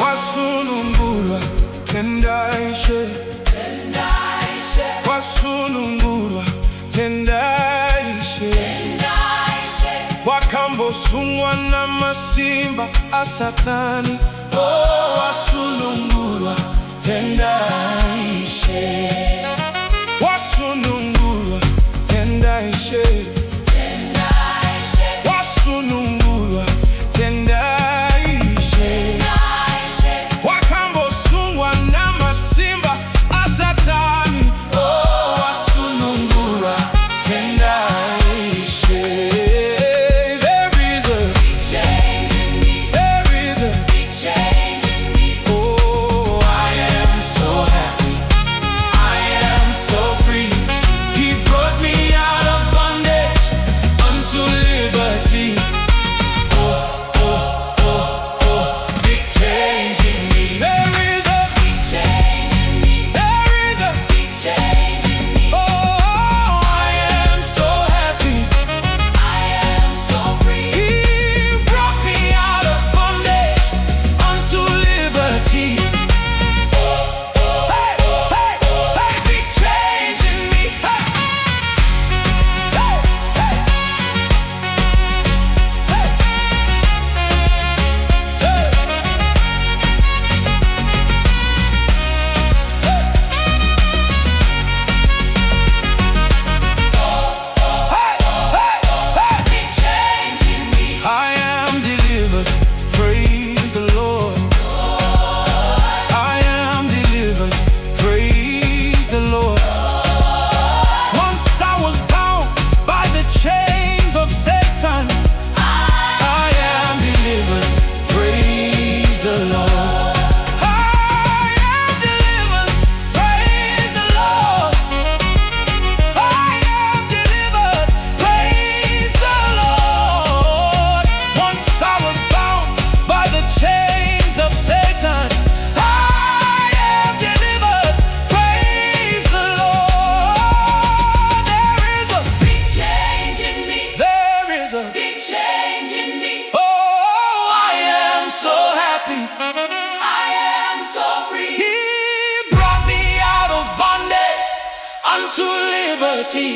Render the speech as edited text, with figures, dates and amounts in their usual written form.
Wasunungurwa Tendai Ishe. Wasunungurwa Tendai Ishe. Wakambosungwa na masimba a Satani. Oh, Wasunungurwa Tendai Ishe. Wasunungurwa Tendai Ishe. Wasunungurwa Tendai Ishe. Wakambosungwa na masimba a Satani. Oh, Wasunungurwa Tendai Ishe. There is a big change in me. There is a big change in me. Oh, I am so happy. I am so free. He brought me out of bondage unto liberty. Oh, oh, oh, oh, big change in me. There is a big change in me. There is a big change in me. Oh, I am so happy. I am so free. He brought me out of bondage unto liberty. Oh, oh, hey, hey, hey, big change in me. Hey, hey, hey, hey, I am delivered, praise the Lord. I am delivered, praise the Lord. Once I was bound by the chains of Satan. I am delivered, praise the Lord. I am delivered, praise the Lord. I am delivered, praise the Lord. Once I was bound by the chains of Satan. I am delivered, praise the Lord. There is a big change in me. There is a big change in me. Oh, I am so happy. I am so free. He brought me out of bondage unto liberty.